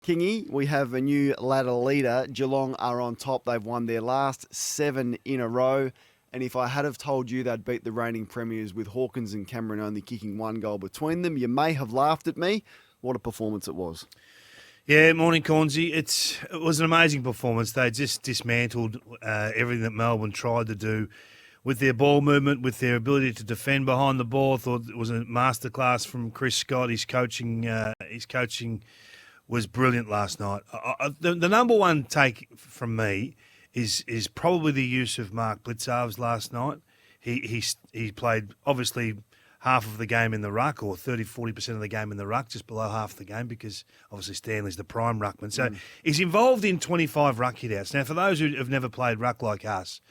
Kingy, we have a new ladder leader. Geelong are on top. They've won their last 7 in a row. And if I had have told you they'd beat the reigning premiers with Hawkins and Cameron only kicking 1 goal between them, you may have laughed at me. What a performance it was. Yeah, morning, Cornsey. It was an amazing performance. They just dismantled everything that Melbourne tried to do with their ball movement, with their ability to defend behind the ball. I thought it was a masterclass from Chris Scott. His coaching was brilliant last night. The number one take from me is probably the use of Mark Blitzarves last night. He played obviously half of the game in the ruck, or 30-40% of the game in the ruck, just below half the game, because obviously Stanley's the prime ruckman. So he's involved in 25 ruck hit-outs. Now, for those who have never played ruck like us,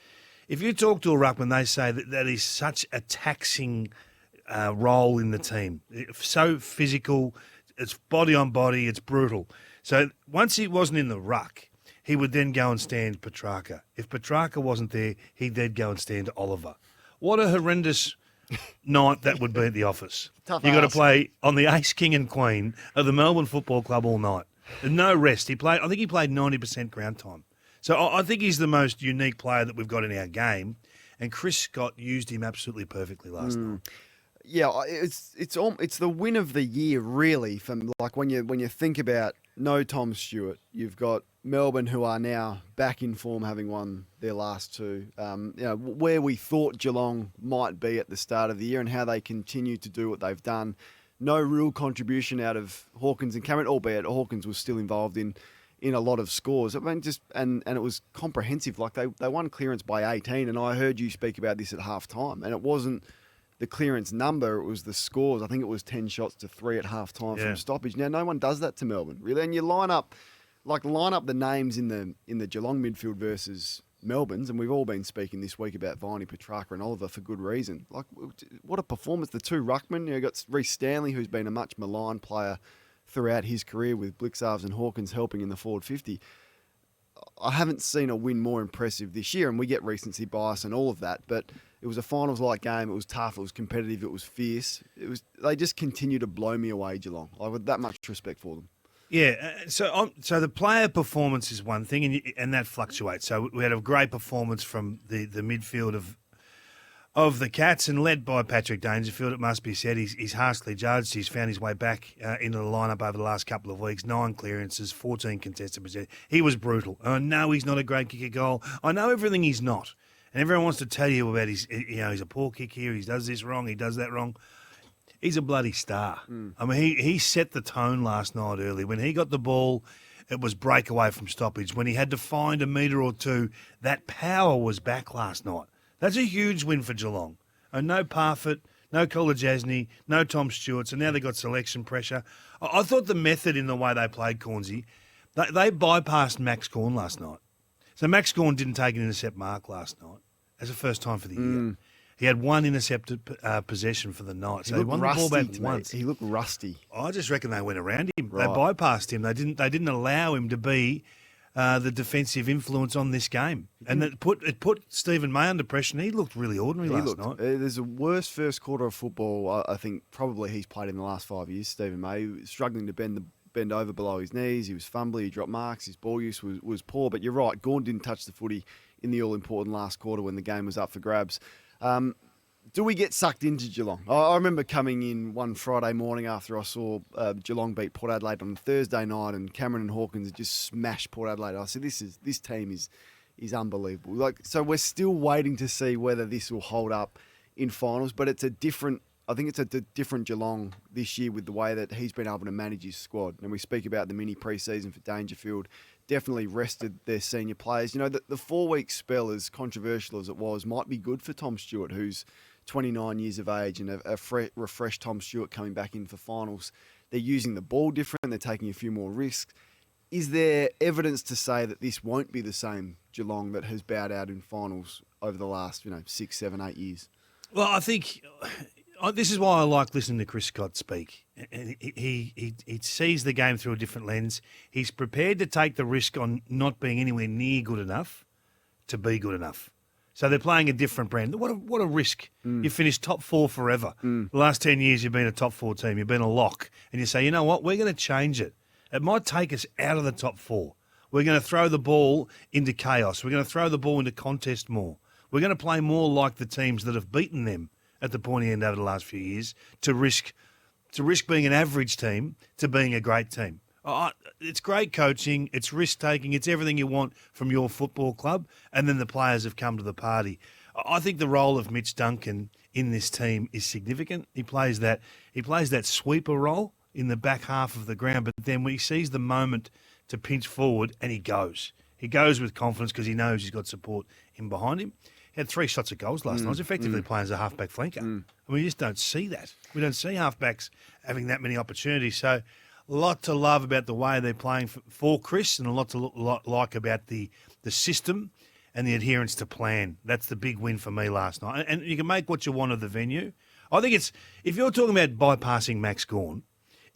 if you talk to a ruckman, they say that is such a taxing role in the team. It's so physical, it's body on body, it's brutal. So once he wasn't in the ruck, he would then go and stand Petrarca. If Petrarca wasn't there, he'd then go and stand Oliver. What a horrendous night that would be at the office. Tough You got to ask. play on the ace, king and queen of the Melbourne Football Club all night. And no rest. I think he played 90% ground time. So I think he's the most unique player that we've got in our game. And Chris Scott used him absolutely perfectly last night. Yeah, it's the win of the year, really. From like when you think about no Tom Stewart, you've got Melbourne, who are now back in form, having won their last 2. Where we thought Geelong might be at the start of the year, and how they continue to do what they've done. No real contribution out of Hawkins and Cameron, albeit Hawkins was still involved in a lot of scores. I mean, and it was comprehensive. Like they won clearance by 18, and I heard you speak about this at half time, and it wasn't the clearance number, it was the scores. I think it was 10 shots to 3 at half time from stoppage. Now, no one does that to Melbourne, really. And you line up the names in the Geelong midfield versus Melbourne's, and we've all been speaking this week about Viney, Petrarca and Oliver for good reason. Like, what a performance. The 2 ruckmen, you got Reece Stanley, who's been a much maligned player throughout his career, with Blitzarves and Hawkins helping in the forward 50. I haven't seen a win more impressive this year, and we get recency bias and all of that, but it was a finals-like game. It was tough. It was competitive. It was fierce. They just continue to blow me away, Geelong. I with that much respect for them. Yeah, so the player performance is one thing, and that fluctuates. So we had a great performance from the midfield of the Cats, and led by Patrick Dangerfield, it must be said. He's harshly judged. He's found his way back into the lineup over the last couple of weeks. 9 clearances, 14 contested possessions. He was brutal. I know he's not a great kicker goal. I know everything he's not. And everyone wants to tell you about he's a poor kick here, he does this wrong, he does that wrong. He's a bloody star. I mean, he set the tone last night early. When he got the ball, it was breakaway from stoppage. When he had to find a metre or two, that power was back last night. That's a huge win for Geelong. And no Parfitt, no Kolajasny, no Tom Stewart, so now they've got selection pressure. I thought the method in the way they played Cornsey, they bypassed Max Gawn last night. So Max Gawn didn't take an intercept mark last night. That's the first time for the year. He had 1 intercepted possession for the night. So he won the ball back once. He looked rusty. I just reckon they went around him. Right. They bypassed him. They didn't allow him to be the defensive influence on this game. And it put Stephen May under pressure, and he looked really ordinary last night. There's a worst first quarter of football, I think, probably he's played in the last 5 years, Stephen May. Struggling to bend over below his knees. He was fumbly. He dropped marks. His ball use was poor. But you're right, Gawn didn't touch the footy in the all-important last quarter when the game was up for grabs. Do we get sucked into Geelong? I remember coming in one Friday morning after I saw Geelong beat Port Adelaide on Thursday night, and Cameron and Hawkins had just smashed Port Adelaide. I said, this team is unbelievable. So we're still waiting to see whether this will hold up in finals, but I think it's a different Geelong this year with the way that he's been able to manage his squad. And we speak about the mini pre-season for Dangerfield. Definitely rested their senior players. The 4-week spell, as controversial as it was, might be good for Tom Stewart, who's 29 years of age, and a refreshed Tom Stewart coming back in for finals. They're using the ball different. They're taking a few more risks. Is there evidence to say that this won't be the same Geelong that has bowed out in finals over the last 6, 7, 8 years? Well, I think this is why I like listening to Chris Scott speak. And he sees the game through a different lens. He's prepared to take the risk on not being anywhere near good enough to be good enough. So they're playing a different brand. What a risk. You finished top 4 forever. The last 10 years you've been a top 4 team. You've been a lock. And you say, you know what, we're going to change it. It might take us out of the top 4. We're going to throw the ball into chaos. We're going to throw the ball into contest more. We're going to play more like the teams that have beaten them at the pointy end over the last few years to risk being an average team to being a great team. It's great coaching. It's risk-taking. It's everything you want from your football club, and then the players have come to the party. I think the role of Mitch Duncan in this team is significant. He plays that sweeper role in the back half of the ground, but then when he sees the moment to pinch forward, and he goes. He goes with confidence because he knows he's got support in behind him. He had 3 shots at goals last night. He's effectively playing as a halfback flanker. And we just don't see that. We don't see halfbacks having that many opportunities. So a lot to love about the way they're playing for Chris, and a lot to like about the system and the adherence to plan. That's the big win for me last night. And you can make what you want of the venue. I think if you're talking about bypassing Max Gawn,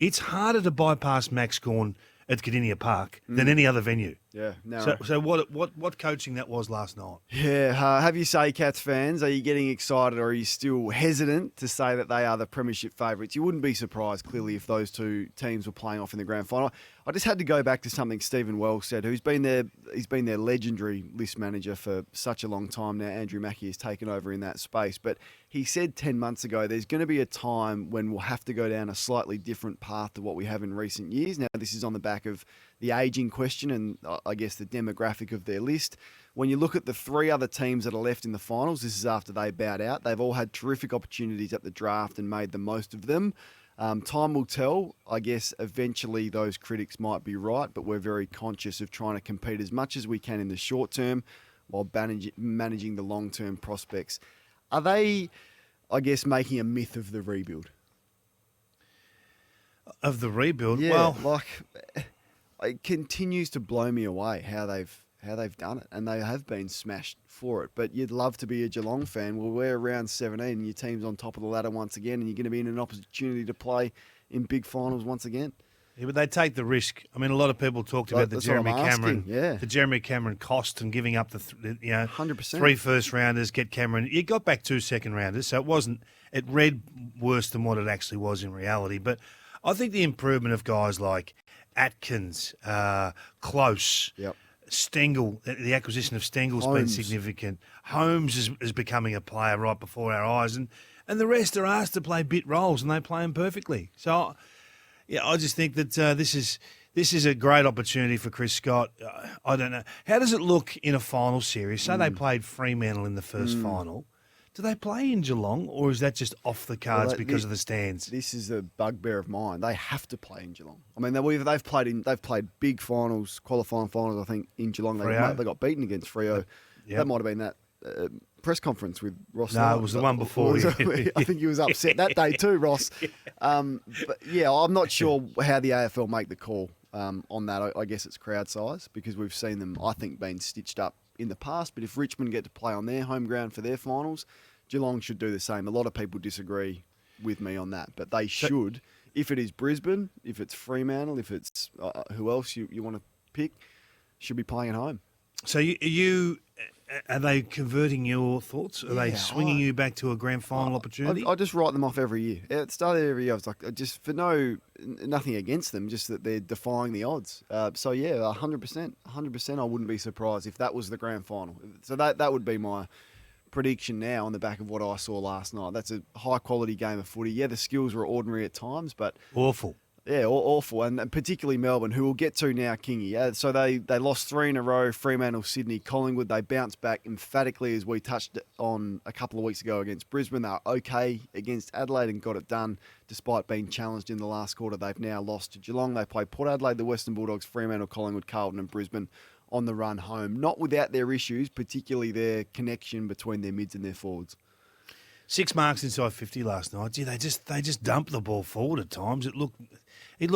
it's harder to bypass Max Gawn at Cardinia Park than any other venue. Yeah. No. So what coaching that was last night? Yeah. Have you say, Cats fans, are you getting excited or are you still hesitant to say that they are the premiership favourites? You wouldn't be surprised, clearly, if those two teams were playing off in the grand final. I just had to go back to something Stephen Wells said, he's been their legendary list manager for such a long time now. Andrew Mackie has taken over in that space. But he said 10 months ago, there's going to be a time when we'll have to go down a slightly different path to what we have in recent years. Now, this is on the back of the ageing question and I guess the demographic of their list. When you look at the 3 other teams that are left in the finals, this is after they bowed out. They've all had terrific opportunities at the draft and made the most of them. Time will tell. I guess eventually those critics might be right, but we're very conscious of trying to compete as much as we can in the short term while managing the long-term prospects. Are they, I guess, making a myth of the rebuild? Of the rebuild? Yeah, well, it continues to blow me away how they've done it, and they have been smashed for it. But you'd love to be a Geelong fan. Well, we're around 17 and your team's on top of the ladder once again, and you're going to be in an opportunity to play in big finals once again. Yeah, but they take the risk. I mean, a lot of people talked about the Jeremy Cameron cost and giving up the 100%. 3 first-rounders, get Cameron. You got back 2 second-rounders, so it read worse than what it actually was in reality. But I think the improvement of guys like Atkins, Close, Stengel, the acquisition of Stengel's been significant. Holmes is becoming a player right before our eyes, and the rest are asked to play bit roles, and they play them perfectly. So, yeah, I just think that this is a great opportunity for Chris Scott. I don't know. How does it look in a final series? Say they played Fremantle in the first final. Do they play in Geelong, or is that just off the cards because of the stands? This is a bugbear of mine. They have to play in Geelong. I mean, they've played big finals, qualifying finals. I think in Geelong they got beaten against Freo. Yep. That might have been that press conference with Ross. No, it was the one before. I think he was upset that day too, Ross. But yeah, I'm not sure how the AFL make the call on that. I guess it's crowd size because we've seen them, I think, being stitched up in the past. But if Richmond get to play on their home ground for their finals, Geelong should do the same. A lot of people disagree with me on that, but they should. If it is Brisbane, if it's Fremantle, if it's who else you want to pick, should be playing at home. So are they converting your thoughts? Are they swinging you back to a grand final opportunity? I just write them off every year. At the start of every year, I was like, just for nothing against them, just that they're defying the odds. So yeah, 100%. I wouldn't be surprised if that was the grand final. So that would be my prediction now on the back of what I saw last night. That's a high quality game of footy. Yeah, the skills were ordinary at times, but awful. Yeah, awful, and particularly Melbourne, who we'll get to now, Kingy. So they lost 3 in a row, Fremantle, Sydney, Collingwood. They bounced back emphatically, as we touched on a couple of weeks ago against Brisbane. They were okay against Adelaide and got it done, despite being challenged in the last quarter. They've now lost to Geelong. They play Port Adelaide, the Western Bulldogs, Fremantle, Collingwood, Carlton and Brisbane on the run home. Not without their issues, particularly their connection between their mids and their forwards. 6 marks inside 50 last night. Gee, they just dumped the ball forward at times. It looked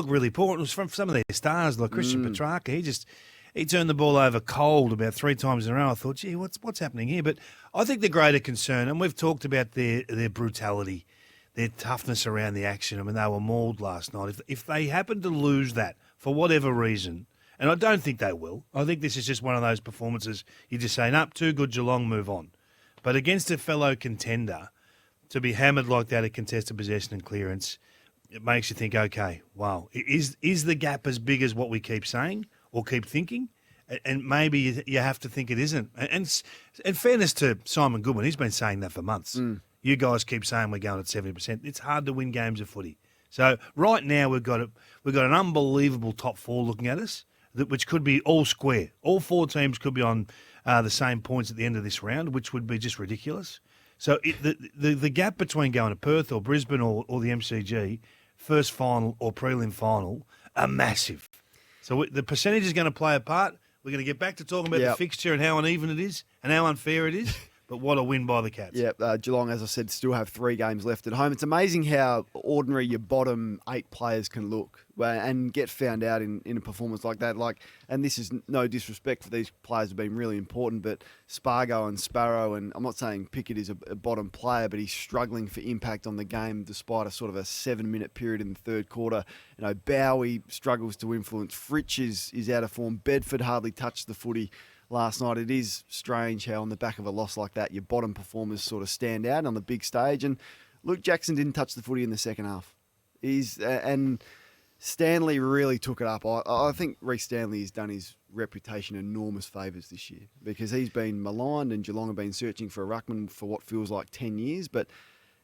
really poor. It was from some of their stars like Christian Petrarca. He turned the ball over cold about 3 times in a row. I thought, gee, what's happening here? But I think the greater concern, and we've talked about their brutality, their toughness around the action. I mean, they were mauled last night. If they happen to lose that for whatever reason, and I don't think they will, I think this is just one of those performances you just say, nope, too good, Geelong, move on. But against a fellow contender, to be hammered like that at contested possession and clearance, it makes you think, okay, wow, is the gap as big as what we keep saying or keep thinking? And maybe you have to think it isn't. And in fairness to Simon Goodwin, he's been saying that for months. You guys keep saying we're going at 70%. It's hard to win games of footy. So right now we've got an unbelievable top four looking at us, which could be all square. All four teams could be on the same points at the end of this round, which would be just ridiculous. So the gap between going to Perth or Brisbane or the MCG, first final or prelim final, are massive. So the percentage is going to play a part. We're going to get back to talking about the fixture and how uneven it is and how unfair it is. But what a win by the Cats. Geelong, as I said, still have 3 games left at home. It's amazing how ordinary your bottom 8 players can look and get found out in a performance like that. And this is no disrespect for these players who've been really important, but Spargo and Sparrow, and I'm not saying Pickett is a bottom player, but he's struggling for impact on the game despite a sort of a 7-minute period in the third quarter. Bowie struggles to influence. Fritsch is out of form. Bedford hardly touched the footy last night. It is strange how on the back of a loss like that, your bottom performers sort of stand out on the big stage. And Luke Jackson didn't touch the footy in the second half. And Stanley really took it up. I think Reece Stanley has done his reputation enormous favours this year because he's been maligned and Geelong have been searching for a ruckman for what feels like 10 years. But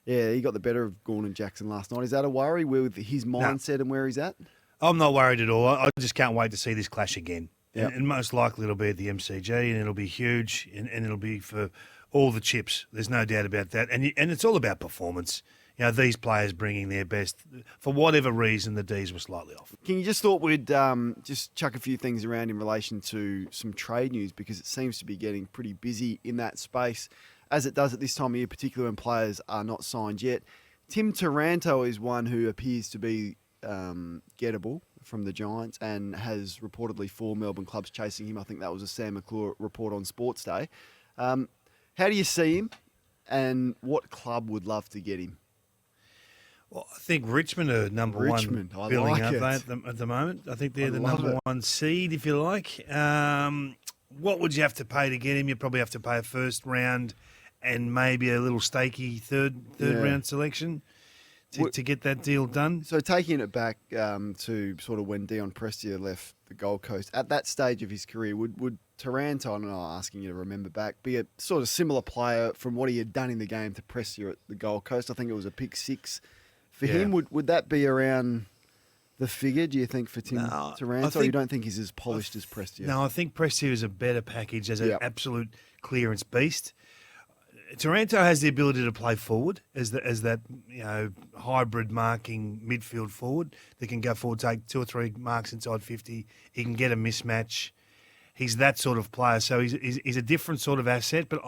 yeah, he got the better of Gawn and Jackson last night. Is that a worry with his mindset and where he's at? I'm not worried at all. I just can't wait to see this clash again. Yep. And most likely it'll be at the MCG and it'll be huge and it'll be for all the chips. There's no doubt about that. And it's all about performance. These players bringing their best. For whatever reason, the Dees were slightly off. King, you just thought we'd just chuck a few things around in relation to some trade news because it seems to be getting pretty busy in that space, as it does at this time of year, particularly when players are not signed yet. Tim Taranto is one who appears to be gettable from the Giants and has reportedly 4 Melbourne clubs chasing him. I think that was a Sam McClure report on Sports Day. How do you see him and what club would love to get him? Well, I think Richmond are number one billing up at the moment. I think they're the number one seed, if you like. What would you have to pay to get him? You probably have to pay a first round and maybe a little stakey third round selection to get that deal done. So taking it back to sort of when Dion Prestia left the Gold Coast, at that stage of his career, would Taranto, and I'm not asking you to remember back, be a sort of similar player from what he had done in the game to Prestia at the Gold Coast? I think it was a pick 6 for him. Would that be around the figure, do you think, for Tim Taranto? Or you don't think he's as polished as Prestia? No, I think Prestia is a better package as an absolute clearance beast. Taranto has the ability to play forward as that hybrid marking midfield forward that can go forward, take 2 or 3 marks inside 50. He can get a mismatch. He's that sort of player, so he's a different sort of asset. But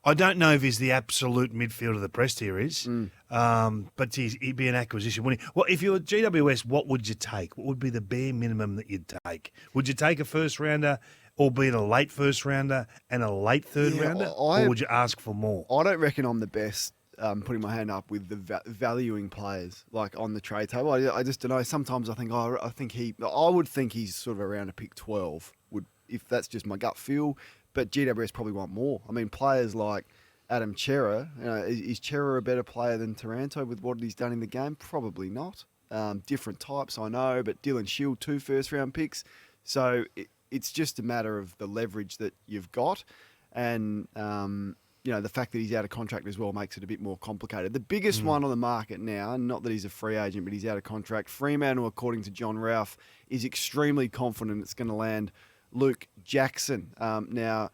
I don't know if he's the absolute midfielder that Prestia is. But he'd be an acquisition, wouldn't he? Well, if you were GWS, what would you take? What would be the bare minimum that you'd take? Would you take a first rounder? Albeit a late first rounder and a late third rounder, or would you ask for more? I don't reckon I'm the best putting my hand up with the valuing players like on the trade table. I just don't know. Sometimes I would think he's sort of around a pick 12. If that's just my gut feel, but GWS probably want more. I mean, players like Adam Chera, is Chera a better player than Taranto with what he's done in the game? Probably not. Different types, I know, but Dylan Shield 2 first round picks, so. It's just a matter of the leverage that you've got and, the fact that he's out of contract as well makes it a bit more complicated. The biggest one on the market now, not that he's a free agent, but he's out of contract. Fremantle, according to John Ralph, is extremely confident it's going to land Luke Jackson. Now,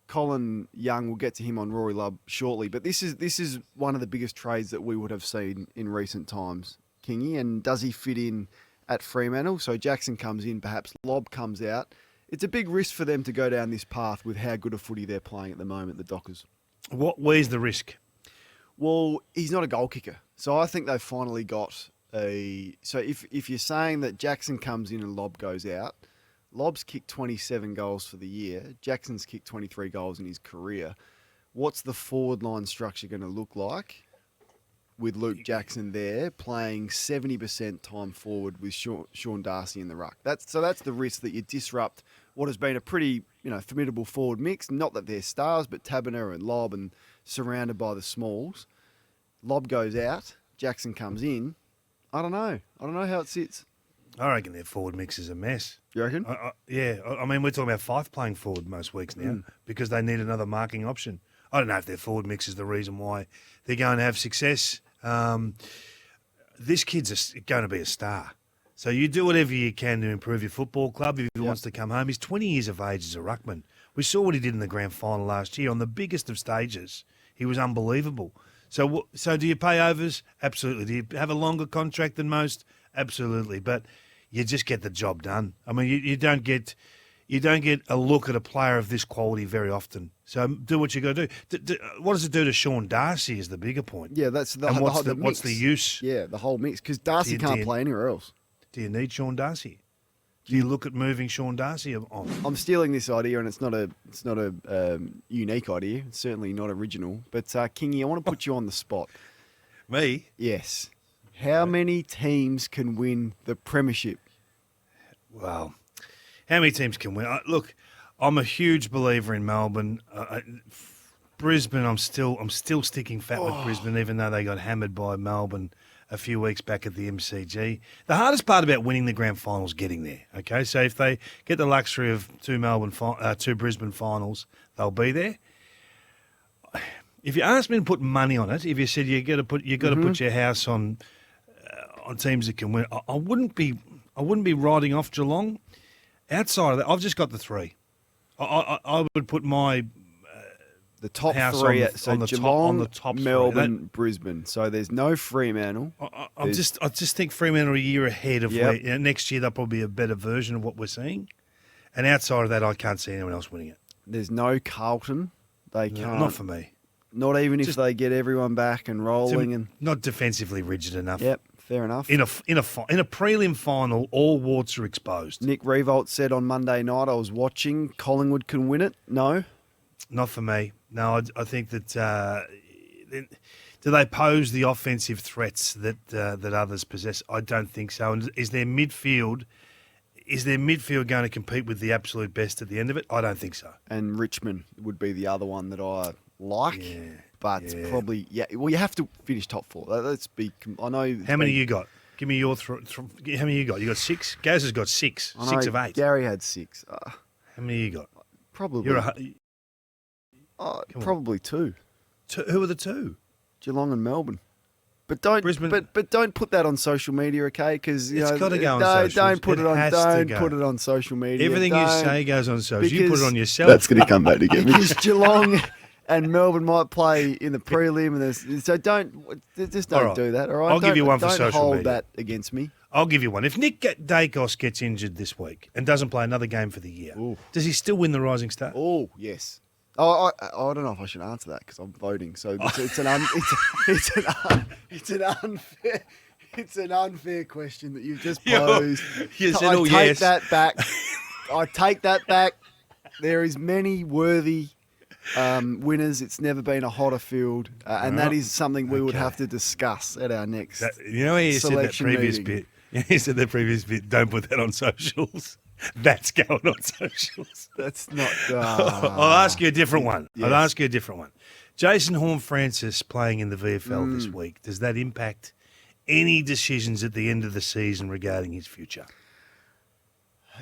Colin Young, we'll get to him on Rory Lobb shortly, but this is one of the biggest trades that we would have seen in recent times, Kingy. And does he fit in at Fremantle? So Jackson comes in, perhaps Lobb comes out. It's a big risk for them to go down this path with how good a footy they're playing at the moment, the Dockers. Where's the risk? Well, he's not a goal kicker. So I think they've finally got a... So if you're saying that Jackson comes in and Lobb goes out, Lobb's kicked 27 goals for the year. Jackson's kicked 23 goals in his career. What's the forward line structure going to look like with Luke Jackson there playing 70% time forward with Sean Darcy in the ruck? That's the risk that you disrupt what has been a pretty formidable forward mix. Not that they're stars, but Taberner and Lobb and surrounded by the smalls. Lobb goes out, Jackson comes in. I don't know. I don't know how it sits. I reckon their forward mix is a mess. You reckon? I mean, we're talking about Fife playing forward most weeks now because they need another marking option. I don't know if their forward mix is the reason why they're going to have success. This kid's going to be a star. So you do whatever you can to improve your football club if he wants to come home. He's 20 years of age as a ruckman. We saw what he did in the grand final last year on the biggest of stages. He was unbelievable. So do you pay overs? Absolutely. Do you have a longer contract than most? Absolutely. But you just get the job done. I mean, you don't get a look at a player of this quality very often. So do what you got to do. What does it do to Sean Darcy is the bigger point. Yeah, that's the what's the use? Yeah, the whole mix because Darcy can't play anywhere else. Do you need Sean Darcy? Do you look at moving Sean Darcy on? I'm stealing this idea, and it's not a unique idea. It's certainly not original. But Kingy, I want to put you on the spot. Me? Yes. How many teams can win the premiership? Well, how many teams can win? Look, I'm a huge believer in Melbourne. Brisbane, I'm still sticking fat with Brisbane, even though they got hammered by Melbourne a few weeks back at the MCG. The hardest part about winning the grand final is getting there. Okay, so if they get the luxury of two Brisbane finals, they'll be there. If you asked me to put money on it, if you said you got to put your house on teams that can win, I wouldn't be writing off Geelong. Outside of that, I've just got the three. I would put the top house three, on the top Melbourne, three. Brisbane. So there's no Fremantle. I just think Fremantle are a year ahead of where next year they'll probably be a better version of what we're seeing. And outside of that, I can't see anyone else winning it. There's no Carlton. They can't. Not for me. Not even if they get everyone back and rolling and not defensively rigid enough. Yep, fair enough. In a prelim final, all warts are exposed. Nick Revolt said on Monday night, I was watching, Collingwood can win it. No, not for me. No, I think that do they pose the offensive threats that others possess? I don't think so. And is their midfield going to compete with the absolute best at the end of it? I don't think so. And Richmond would be the other one that I like, but probably Well, you have to finish top four. Let's be. I know. How many you got? Give me your. How many you got? You got 6. Gaz has got 6. 6 of 8. Gary had 6. How many you got? Probably. Probably 2. Who are the 2? Geelong and Melbourne. But don't Brisbane, but don't put that on social media, okay? Because it's got to go on social. Don't put it on social media. Everything you say goes on social. You put it on yourself. That's going to come back to get me. Because Geelong and Melbourne might play in the prelim, and so don't do that. All right, I'll give you one for social media. Don't hold that against me. I'll give you one. If Nick Daicos gets injured this week and doesn't play another game for the year, does he still win the Rising Star? Oh, yes. Oh, I don't know if I should answer that because I'm voting. So it's an unfair question that you've just posed. I take that back. I take that back. There is many worthy winners. It's never been a hotter field, and that is something we would have to discuss at our next. He said that previous meeting. bit. He said that previous bit. Don't put that on socials. That's going on socials. That's not. I'll ask you a different one. Yes. I'll ask you a different one. Jason Horne-Francis playing in the VFL this week. Does that impact any decisions at the end of the season regarding his future?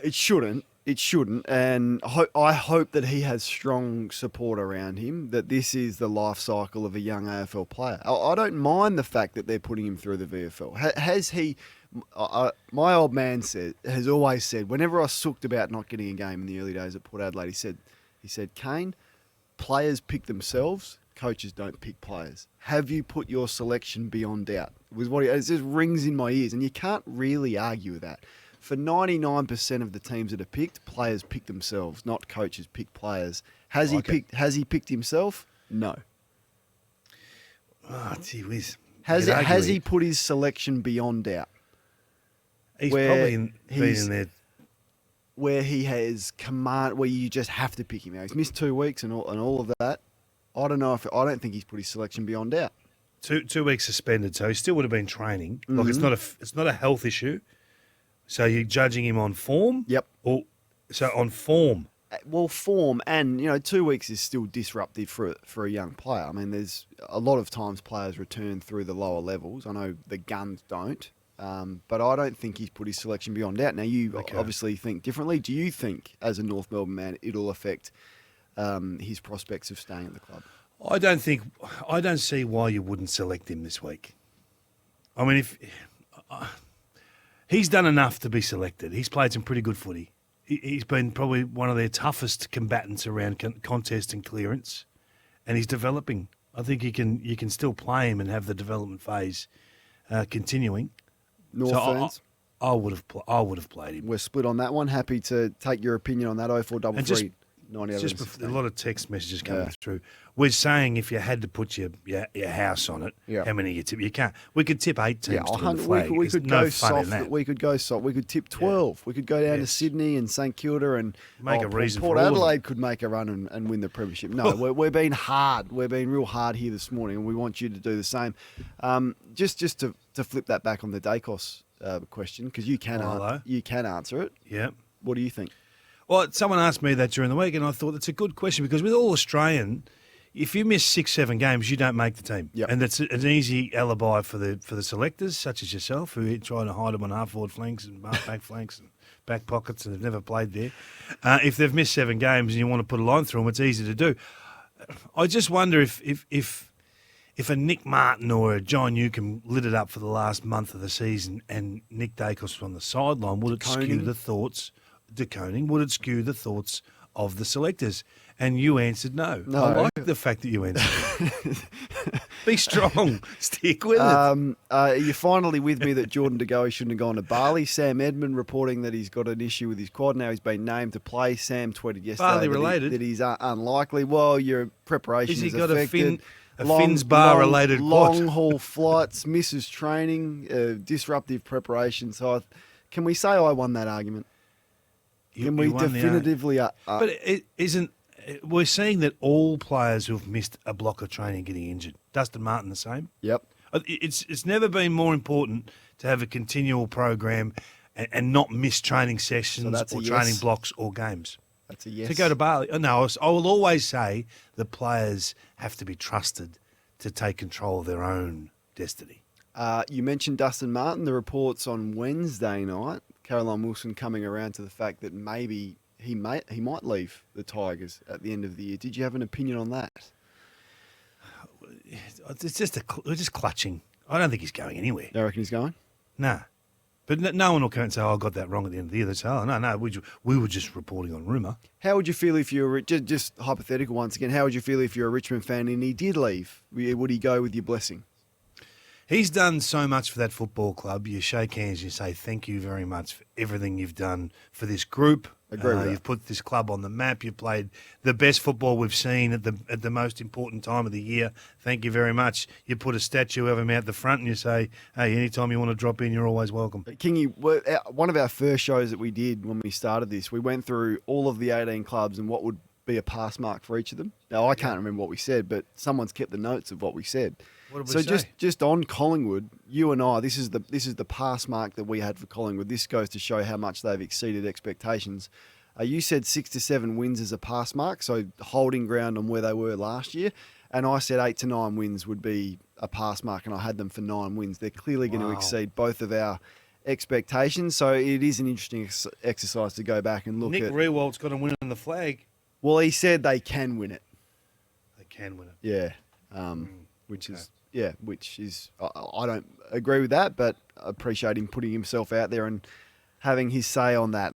It shouldn't. It shouldn't. And I hope that he has strong support around him, that this is the life cycle of a young AFL player. I don't mind the fact that they're putting him through the VFL. Has he... my old man has always said, whenever I sooked about not getting a game in the early days at Port Adelaide, he said, Kane, players pick themselves, coaches don't pick players. Have you put your selection beyond doubt? It just rings in my ears, and you can't really argue with that. For 99% of the teams that are picked, players pick themselves, not coaches pick players. Has he picked himself? No. Oh, gee whiz. Has he put his selection beyond doubt? He's probably been in there where he has command, where you just have to pick him out. He's missed 2 weeks and all of that. I don't think he's put his selection beyond doubt. 2 weeks suspended, so he still would have been training. Like it's not a health issue. So you're judging him on form. Yep. So on form. Well, form and 2 weeks is still disruptive for a young player. I mean, there's a lot of times players return through the lower levels. I know the Guns don't. but I don't think he's put his selection beyond doubt. Now, you obviously think differently. Do you think, as a North Melbourne man, it'll affect his prospects of staying at the club? I don't see why you wouldn't select him this week. I mean, if he's done enough to be selected, he's played some pretty good footy. He's been probably one of their toughest combatants around contest and clearance, and he's developing. I think you can still play him and have the development phase continuing. North fans? I would have played him. We're split on that one. Happy to take your opinion on that. 0433 Just a lot of text messages coming through. We're saying if you had to put your house on it, how many you tip? You can't. We could tip 8 teams to win the flag. We could go soft. That. We could go soft. We could tip 12. We could go down to Sydney and St Kilda and make a reason. Port for all Adelaide could make a run and win the premiership. No, we're being hard. We're being real hard here this morning, and we want you to do the same. Just to flip that back on the Daicos question, because you can answer it. Yeah. What do you think? Well, someone asked me that during the week, and I thought that's a good question because with all Australian, if you miss 6-7 games, you don't make the team, and that's an easy alibi for the selectors such as yourself who try to hide them on half-forward flanks and back flanks and back pockets, and they've never played there. If they've missed 7 games and you want to put a line through them, it's easy to do. I just wonder if a Nick Martin or a John Newcombe lit it up for the last month of the season and Nick Daicos was on the sideline, would it skew the thoughts? Deconing, would it skew the thoughts of the selectors? And you answered no. I like the fact that you answered. Be strong. Stick with it. You're finally with me that Jordan De Goey shouldn't have gone to Bali. Sam Edmund reporting that he's got an issue with his quad. Now he's been named to play. Sam tweeted yesterday that he's unlikely. Well, your preparation is affected. Fins bar related quad. Long haul flights, misses training, disruptive preparation. So can we say I won that argument? Can we definitively... But it isn't... We're seeing that all players who've missed a block of training are getting injured. Dustin Martin the same. Yep. It's never been more important to have a continual program and not miss training sessions or training blocks or games. That's a yes. To go to Bali. No, I will always say the players have to be trusted to take control of their own destiny. You mentioned Dustin Martin. The reports on Wednesday night, Caroline Wilson coming around to the fact that maybe he might leave the Tigers at the end of the year. Did you have an opinion on that? It's we're just clutching. I don't think he's going anywhere. You reckon he's going? Nah. But no one will come and say, I got that wrong at the end of the year. They say, no, we were just reporting on rumour. How would you feel if you were, just hypothetical once again, how would you feel if you're a Richmond fan and he did leave? Would he go with your blessing? He's done so much for that football club. You shake hands, you say thank you very much for everything you've done for this group. Agree with that. You've put this club on the map. You've played the best football we've seen at the most important time of the year. Thank you very much. You put a statue of him out the front and you say, hey, anytime you want to drop in, you're always welcome. Kingy, one of our first shows that we did when we started this, we went through all of the 18 clubs and what would be a pass mark for each of them. Now, I can't remember what we said, but someone's kept the notes of what we said. What did we say? Just on Collingwood, you and I, this is the pass mark that we had for Collingwood. This goes to show how much they've exceeded expectations. You said 6 to 7 wins as a pass mark, so holding ground on where they were last year. And I said 8 to 9 wins would be a pass mark, and I had them for 9 wins. They're clearly going to exceed both of our expectations. So it is an interesting exercise to go back and look at. Nick Riewoldt got to win on the flag. Well, he said they can win it. They can win it. Yeah, which is I don't agree with that, but I appreciate him putting himself out there and having his say on that.